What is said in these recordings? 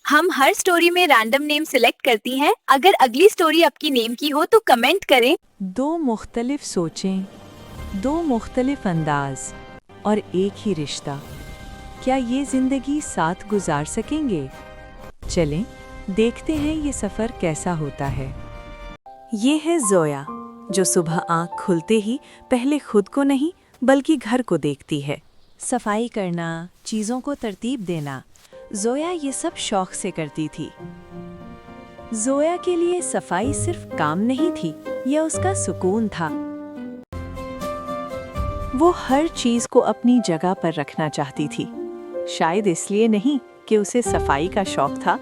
हम हर स्टोरी में random name select करती हैं। अगर अगली स्टोरी आपकी नेम की हो तो कमेंट करें। दो मुख्तलिफ सोचें, दो मुख्तलिफ अंदाज और एक ही रिश्ता। क्या ये जिंदगी साथ गुजार सकेंगे? चलें देखते हैं ये सफ़र कैसा होता है। ये है जोया, जो सुबह आँख खुलते ही पहले खुद को नहीं बल्कि घर को देखती है। सफाई करना, चीज़ों को तरतीब देना, जोया ये सब शौक से करती थी। जोया के लिए सफाई सिर्फ काम नहीं थी, यह उसका सुकून था। वो हर चीज़ को अपनी जगह पर रखना चाहती थी, शायद इसलिए नहीं कि उसे सफाई का शौक था,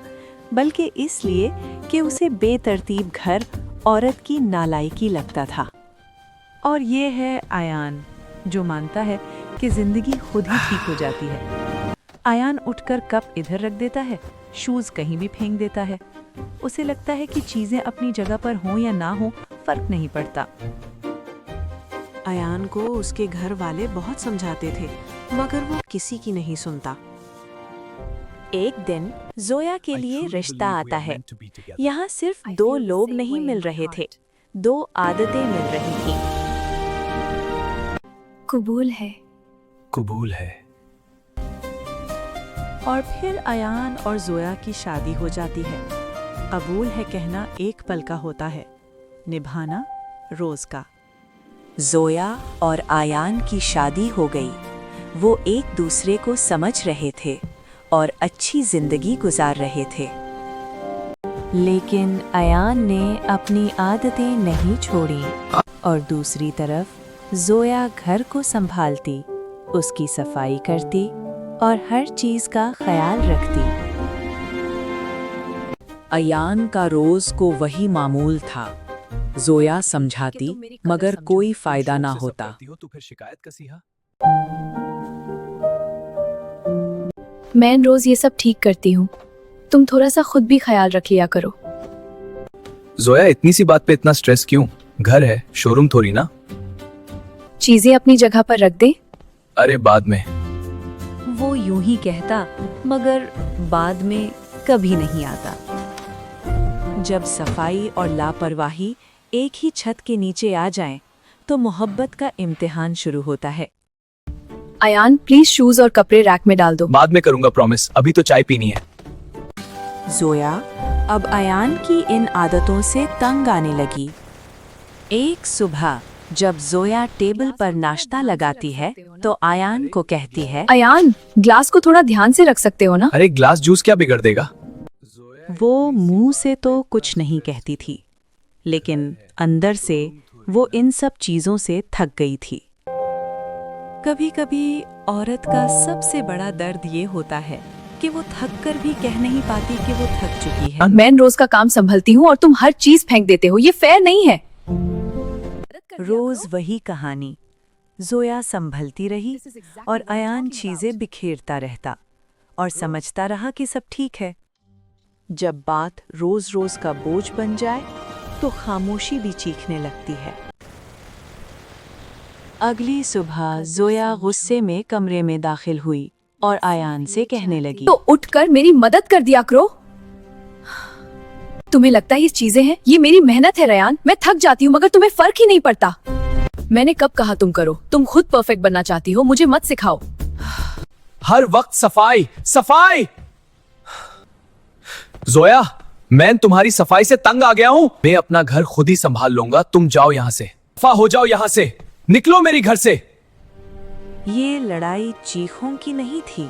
बल्कि इसलिए कि उसे बेतरतीब घर औरत की नालायकी लगता था। और ये है आयान, जो मानता है कि जिंदगी खुद ही ठीक हो जाती है। आयान उठकर कप इधर रख देता है, शूज कहीं भी फेंक देता है। उसे लगता है कि चीजें अपनी जगह पर हों या ना हों, फर्क नहीं पड़ता। आयान को उसके घर वाले बहुत समझाते थे, मगर वो किसी की नहीं सुनता। एक दिन जोया के लिए रिश्ता आता है। यहाँ सिर्फ दो लोग नहीं मिल रहे थे, दो आदतें मिल रही थीं। कबूल है। कबूल है। और फिर आयान और जोया की शादी हो जाती है। कबूल है कहना एक पल का होता है, निभाना रोज का। जोया और आयान की शादी हो गई। वो एक दूसरे को समझ रहे थे और अच्छी जिंदगी गुजार रहे थे। लेकिन आयान ने अपनी आदतें नहीं छोड़ी और दूसरी तरफ जोया घर को संभालती, उसकी सफाई करती और हर चीज का ख्याल रखती। आयान का रोज को वही मामूल था। जोया समझाती मगर कोई फायदा ना होता। तो फिर शिकायत का सीहा। मैं रोज ये सब ठीक करती हूँ, तुम थोड़ा सा खुद भी ख्याल रख लिया करो। जोया, इतनी सी बात पे इतना स्ट्रेस क्यों? घर है, शोरूम थोड़ी ना। चीजें अपनी जगह पर रख दे। अरे बाद में। वो यूं ही कहता, मगर बाद में कभी नहीं आता। जब सफाई और लापरवाही एक ही छत के नीचे आ जाएं, तो मोहब्बत का इम्तिहान शुरू होता है। आयान, प्लीज शूज और कपड़े रैक में डाल दो। बाद में करूंगा, प्रॉमिस। अभी तो चाय पीनी है। जोया अब आयान की इन आदतों से तंग आने लगी। एक सुबह जब जोया टेबल पर नाश्ता लगाती है, तो आयान को कहती है, आयान, ग्लास को थोड़ा ध्यान से रख सकते हो ना? अरे ग्लास जूस क्या बिगड़ देगा? वो मुंह से तो कुछ नहीं कहती थी, लेकिन अंदर से वो इन सब चीजों से थक गई थी। कभी-कभी औरत का सबसे बड़ा दर्द ये होता है कि वो थक कर भी कह नहीं पाती कि वो थक चुकी है। मैं रोज का काम संभलती हूँ और तुम हर चीज फेंक देते हो, ये फेयर नहीं है। रोज वही कहानी। जोया संभलती रही और आयान चीजें बिखेरता रहता और समझता रहा कि सब ठीक है। जब बात रोज रोज का बोझ बन जाए, तो खामोशी भी चीखने लगती है। अगली सुबह जोया गुस्से में कमरे में दाखिल हुई और आयान से कहने लगी, तो उठकर मेरी मदद कर दिया करो। तुम्हें लगता है ये चीजें हैं? ये मेरी मेहनत है रयान। मैं थक जाती हूँ मगर तुम्हें फर्क ही नहीं पड़ता। मैंने कब कहा तुम करो? तुम खुद परफेक्ट बनना चाहती हो, मुझे मत सिखाओ। हर वक्त सफाई सफाई। जोया, मैं तुम्हारी सफाई से तंग आ गया हूँ। मैं अपना घर खुद ही संभाल लूंगा, तुम जाओ यहाँ से। दफा हो जाओ यहाँ से, निकलो मेरी घर से। ये लड़ाई चीखों की नहीं थी,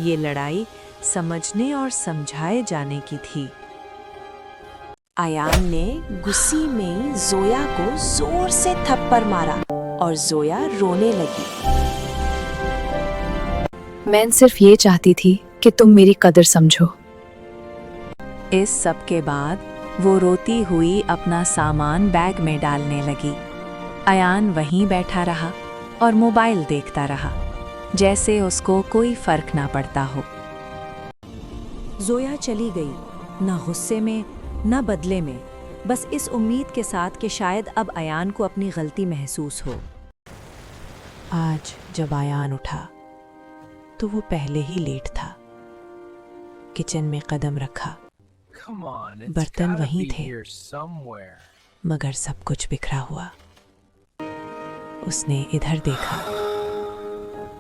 ये लड़ाई समझने और समझाए जाने की थी। आयान ने गुस्से में जोया को जोर से थप्पड़ मारा और जोया रोने लगी। मैं सिर्फ ये चाहती थी कि तुम मेरी कदर समझो। इस सब के बाद वो रोती हुई अपना सामान बैग में डालने लगी। आयान वहीं बैठा रहा और मोबाइल देखता रहा, जैसे उसको कोई फर्क ना पड़ता हो। जोया चली गई, ना गुस्से में ना बदले में, बस इस उम्मीद के साथ कि शायद अब आयान को अपनी गलती महसूस हो। आज जब आयान उठा तो वो पहले ही लेट था। किचन में कदम रखा, Come on, it's बर्तन gotta वहीं be थे। here somewhere. मगर सब कुछ बिखरा हुआ। उसने इधर देखा,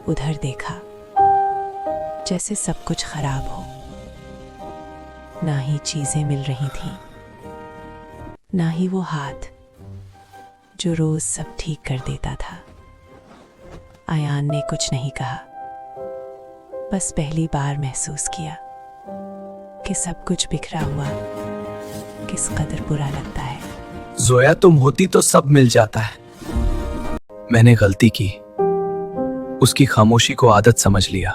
उधर देखा, जैसे सब कुछ खराब हो। ना ही चीजें मिल रही थीं, ना ही वो हाथ जो रोज सब ठीक कर देता था। आयान ने कुछ नहीं कहा, बस पहली बार महसूस किया कि सब कुछ बिखरा हुआ किस कदर बुरा लगता है। जोया तुम होती तो सब मिल जाता है। मैंने गलती की, उसकी खामोशी को आदत समझ लिया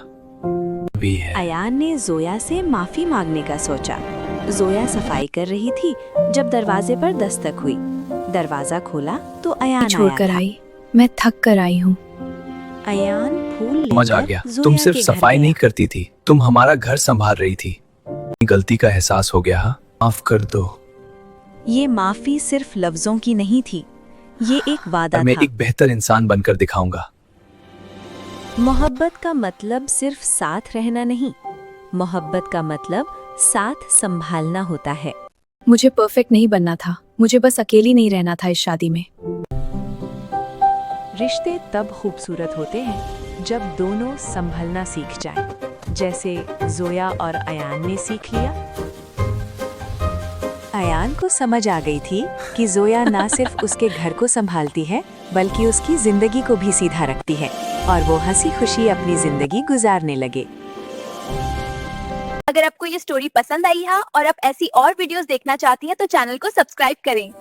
भी है। अयान ने जोया से माफी मांगने का सोचा। जोया सफाई कर रही थी जब दरवाजे पर दस्तक हुई। दरवाजा खोला तो अयान छोड़कर आया था। आई, मैं थक कर आई हूँ। अयान फूल समझ आ लेकर गया, जोया तुम सिर्फ के घर सफाई गया। नहीं करती थी, तुम हमारा घर संभाल रही थी। गलती का एहसास हो गया, हाँ? माफ कर दो। ये माफी सिर्फ लफ्जों की नहीं थी, ये एक वादा और मैं था। एक बेहतर इंसान बनकर दिखाऊंगा। मोहब्बत का मतलब सिर्फ साथ रहना नहीं, मोहब्बत का मतलब साथ संभालना होता है। मुझे परफेक्ट नहीं बनना था, मुझे बस अकेली नहीं रहना था इस शादी में। रिश्ते तब खूबसूरत होते हैं जब दोनों संभलना सीख जाएं, जैसे जोया और अयान ने सीख लिया। अयान को समझ आ गई थी कि जोया ना सिर्फ उसके घर को संभालती है, बल्कि उसकी जिंदगी को भी सीधा रखती है, और वो हंसी खुशी अपनी जिंदगी गुजारने लगे। अगर आपको ये स्टोरी पसंद आई है और आप ऐसी और वीडियोस देखना चाहती हैं तो चैनल को सब्सक्राइब करें।